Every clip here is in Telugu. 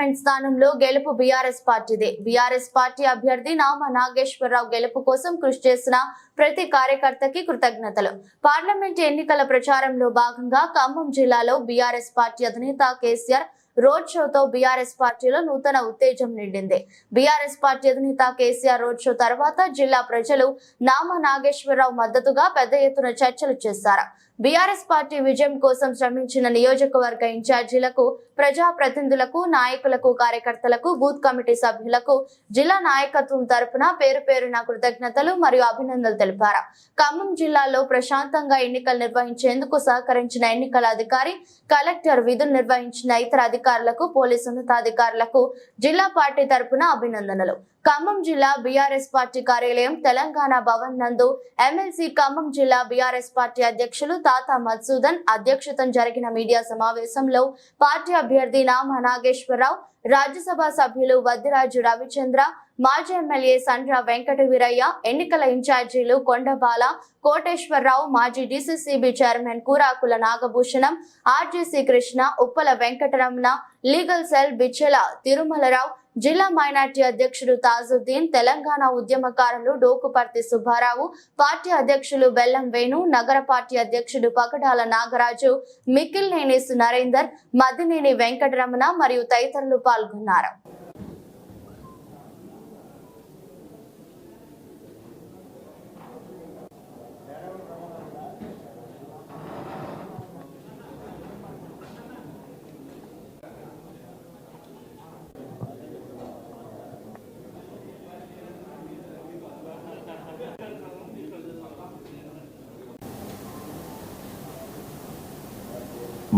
పార్లమెంట్ స్థానంలో గెలుపు బీఆర్ఎస్ పార్టీదే. బీఆర్ఎస్ పార్టీ అభ్యర్థి నామా నాగేశ్వరరావు గెలుపు కోసం కృషి చేసిన ప్రతి కార్యకర్తకి కృతజ్ఞతలు. పార్లమెంట్ ఎన్నికల ప్రచారంలో భాగంగా ఖమ్మం జిల్లాలో బీఆర్ఎస్ పార్టీ అధినేత కేసీఆర్ రోడ్ షోతో బీఆర్ఎస్ పార్టీలో నూతన ఉత్తేజం నిండింది. బీఆర్ఎస్ పార్టీ అధినేత కేసీఆర్ రోడ్ షో తర్వాత జిల్లా ప్రజలు నామా నాగేశ్వరరావు మద్దతుగా పెద్ద ఎత్తున చర్చలు చేశారు. బీఆర్ఎస్ పార్టీ విజయం కోసం శ్రమించిన నియోజకవర్గ ఇన్ఛార్జీలకు, ప్రజా ప్రతినిధులకు, నాయకులకు, కార్యకర్తలకు, బూత్ కమిటీ సభ్యులకు జిల్లా నాయకత్వం తరపున పేరు పేరున కృతజ్ఞతలు మరియు అభినందనలు తెలిపారు. ఖమ్మం జిల్లాలో ప్రశాంతంగా ఎన్నికలు నిర్వహించేందుకు సహకరించిన ఎన్నికల అధికారి, కలెక్టర్, విధులు నిర్వహించిన ఇతర అధికారులకు, పోలీసు ఉన్నతాధికారులకు జిల్లా పార్టీ తరపున అభినందనలు. ఖమ్మం జిల్లా బీఆర్ఎస్ పార్టీ కార్యాలయం తెలంగాణ భవన్ నందు ఎమ్మెల్సీ ఖమ్మం జిల్లా బీఆర్ఎస్ పార్టీ అధ్యక్షులు తాతా మధుసూదన్ అధ్యక్షతన జరిగిన మీడియా సమావేశంలో పార్టీ అభ్యర్థి నామా నాగేశ్వరరావు, రాజ్యసభ సభ్యులు వద్దిరాజు రవిచంద్ర, మాజీ ఎమ్మెల్యే సండ్ర వెంకట వీరయ్య, ఎన్నికల ఇన్ఛార్జీలు కొండబాల కోటేశ్వరరావు, మాజీ DCCB chairman Kurakula Nagabhushanam, RGC Krishna, Uppala Venkataramana, legal cell Bichhela Tirumalarao, జిల్లా మైనార్టీ అధ్యక్షుడు తాజుద్దీన్, తెలంగాణ ఉద్యమకారులు డోకుపర్తి సుబ్బారావు, పార్టీ అధ్యక్షులు బెల్లం వేణు, నగర పార్టీ అధ్యక్షుడు పగడాల నాగరాజు, మిక్కిలినేని నరేందర్, మద్దినేని వెంకటరమణ మరియు తదితరులు పాల్గొన్నారు.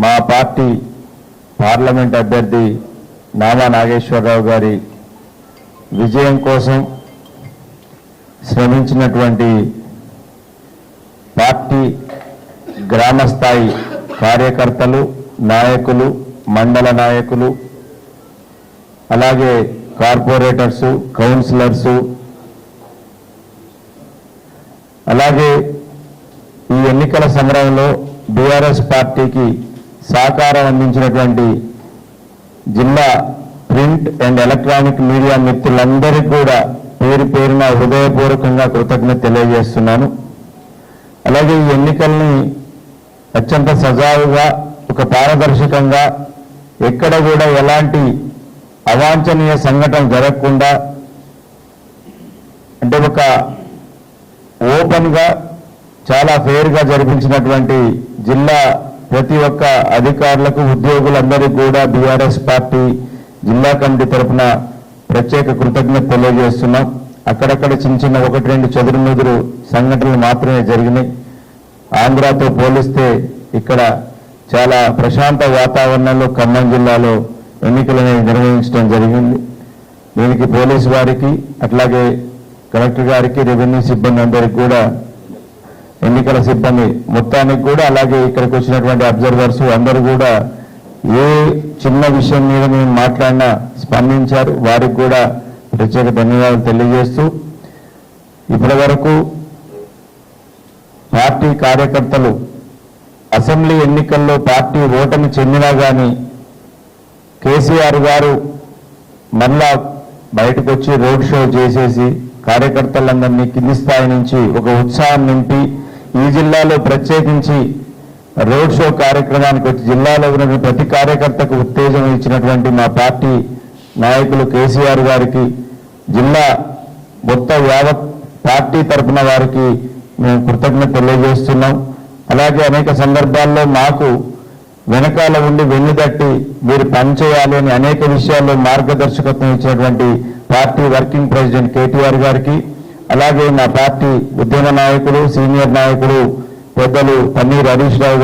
మా పార్టీ పార్లమెంట్ అభ్యర్థి నామా నాగేశ్వరరావు గారి విజయం కోసం శ్రమించినటువంటి పార్టీ గ్రామస్థాయి కార్యకర్తలు, నాయకులు, మండల నాయకులు, అలాగే కార్పొరేటర్సు, కౌన్సిలర్సు, అలాగే ఈ ఎన్నికల సమరంలో బీఆర్ఎస్ పార్టీకి సహకారం అందించినటువంటి జిల్లా ప్రింట్ అండ్ ఎలక్ట్రానిక్ మీడియా మిత్రులందరికీ కూడా పేరు పేరున హృదయపూర్వకంగా కృతజ్ఞత తెలియజేస్తున్నాను. అలాగే ఈ ఎన్నికల్ని అత్యంత సజావుగా, ఒక పారదర్శకంగా, ఎక్కడ కూడా ఎలాంటి అవాంఛనీయ సంఘటన జరగకుండా, అంటే ఒక ఓపెన్గా చాలా ఫెయిర్గా జరిపించినటువంటి జిల్లా ప్రతి ఒక్క అధికారులకు, ఉద్యోగులందరికీ కూడా బీఆర్ఎస్ పార్టీ జిల్లా కమిటీ తరఫున ప్రత్యేక కృతజ్ఞత తెలియజేస్తున్నాం. అక్కడక్కడ చిన్న చిన్న 1-2 చెదురుమెదురు సంఘటనలు మాత్రమే జరిగినాయి. ఆంధ్రాతో పోలిస్తే ఇక్కడ చాలా ప్రశాంత వాతావరణంలో ఖమ్మం జిల్లాలో ఎన్నికలను నిర్వహించడం జరిగింది. దీనికి పోలీసు వారికి, అట్లాగే కలెక్టర్ గారికి, రెవెన్యూ సిబ్బంది అందరికీ కూడా, ఎన్నికల సిబ్బంది మొత్తానికి కూడా, అలాగే ఇక్కడికి వచ్చినటువంటి అబ్జర్వర్స్ అందరూ కూడా ఏ చిన్న విషయం మీద మేము మాట్లాడినా స్పందించారు. వారికి కూడా ప్రత్యేక ధన్యవాదాలు తెలియజేస్తూ, ఇప్పటి వరకు పార్టీ కార్యకర్తలు అసెంబ్లీ ఎన్నికల్లో పార్టీ ఓటమి చెందినా కానీ కేసీఆర్ గారు మళ్ళా బయటకు వచ్చి రోడ్ షో చేసేసి కార్యకర్తలందరినీ కింది స్థాయి నుంచి ఒక ఉత్సాహం నింపి, ఈ జిల్లాలో ప్రత్యేకించి రోడ్ షో కార్యక్రమానికి వచ్చి జిల్లాలో ఉన్న ప్రతి కార్యకర్తకు ఉత్తేజం ఇచ్చినటువంటి మా పార్టీ నాయకులు కేసీఆర్ గారికి, జిల్లా మొత్తం యావత్ పార్టీ తరఫున వారికి మేము కృతజ్ఞత తెలియజేస్తున్నాం. అలాగే అనేక సందర్భాల్లో మాకు వెనకాల ఉండి వెన్నుదట్టి మీరు పనిచేయాలి అని అనేక విషయాల్లో మార్గదర్శకత్వం ఇచ్చినటువంటి పార్టీ వర్కింగ్ ప్రెసిడెంట్ కేటీఆర్ గారికి, అలాగే మా పార్టీ ఉద్యమ నాయకులు, సీనియర్ నాయకులు పెద్దలు పన్నీర్ హరీష్ రావు.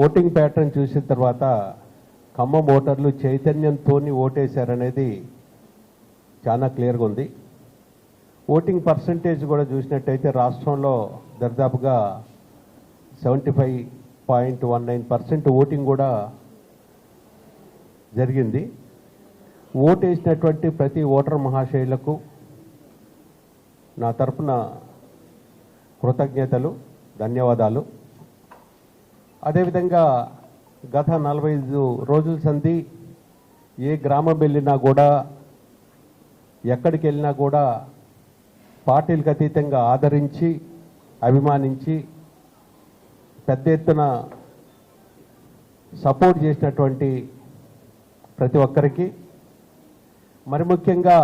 ఓటింగ్ ప్యాటర్న్ చూసిన తర్వాత ఖమ్మం ఓటర్లు చైతన్యంతో ఓటేశారనేది చాలా క్లియర్గా ఉంది. ఓటింగ్ పర్సంటేజ్ కూడా చూసినట్టయితే రాష్ట్రంలో దాదాపుగా 75.19% ఓటింగ్ కూడా జరిగింది. ఓటేసినటువంటి ప్రతి ఓటర్ మహాశయులకు నా తరఫున కృతజ్ఞతలు, ధన్యవాదాలు. అదేవిధంగా గత 45 రోజుల సంధి ఏ గ్రామం వెళ్ళినా కూడా ఎక్కడికి వెళ్ళినా కూడా పార్టీలకు అతీతంగా ఆదరించి అభిమానించి పెద్ద ఎత్తున సపోర్ట్ చేసినటువంటి ప్రతి ఒక్కరికి, మరి ముఖ్యంగా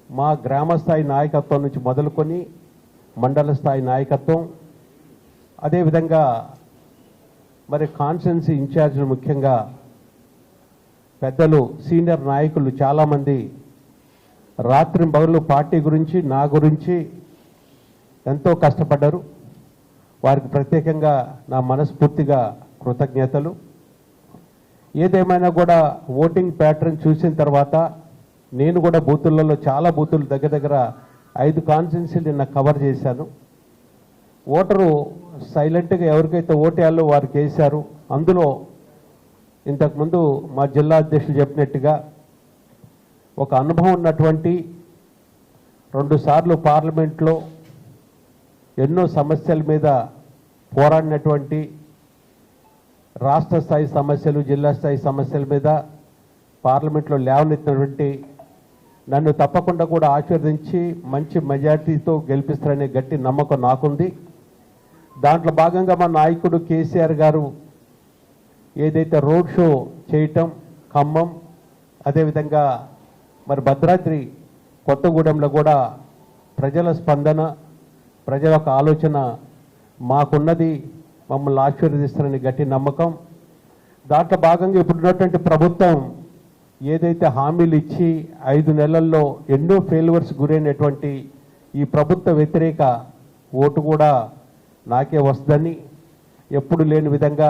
మా గ్రామ స్థాయి నాయకత్వం నుంచి మొదలుకొని మండల స్థాయి నాయకత్వం, అదేవిధంగా మరి కాన్స్టిట్యున్సీ ఇన్ఛార్జీలు, ముఖ్యంగా పెద్దలు సీనియర్ నాయకులు చాలామంది రాత్రింబగళ్ళు పార్టీ గురించి నా గురించి ఎంతో కష్టపడ్డారు. వారికి ప్రత్యేకంగా నా మనస్ఫూర్తిగా కృతజ్ఞతలు. ఏదేమైనా కూడా ఓటింగ్ ప్యాటర్న్ చూసిన తర్వాత నేను కూడా బూతులలో చాలా బూతులు దగ్గర 5 కాన్స్టిట్యున్సీలు నిన్న కవర్ చేశాను. ఓటరు సైలెంట్గా ఎవరికైతే ఓటేయాలో వారికి వేశారు. అందులో ఇంతకుముందు మా జిల్లా అధ్యక్షులు చెప్పినట్టుగా ఒక అనుభవం ఉన్నటువంటి, 2 సార్లు పార్లమెంట్లో ఎన్నో సమస్యల మీద పోరాడినటువంటి, రాష్ట్ర స్థాయి సమస్యలు జిల్లా స్థాయి సమస్యల మీద పార్లమెంట్లో లేవనెత్తినటువంటి నన్ను తప్పకుండా కూడా ఆశీర్వదించి మంచి మెజార్టీతో గెలిపిస్తారనే గట్టి నమ్మకం నాకుంది. దాంట్లో భాగంగా మా నాయకుడు కేసీఆర్ గారు ఏదైతే రోడ్ షో చేయటం, ఖమ్మం, అదేవిధంగా మరి భద్రాద్రి కొత్తగూడెంలో కూడా ప్రజల స్పందన, ప్రజల యొక్క ఆలోచన మాకున్నది, మమ్మల్ని ఆశీర్వదిస్తారని గట్టి నమ్మకం. దాంట్లో భాగంగా ఇప్పుడున్నటువంటి ప్రభుత్వం ఏదైతే హామీలు ఇచ్చి 5 నెలల్లో ఎన్నో ఫెయిల్యూర్స్ గురైనటువంటి ఈ ప్రభుత్వ వ్యతిరేక ఓటు కూడా నాకే వస్తుందని, ఎప్పుడు లేని విధంగా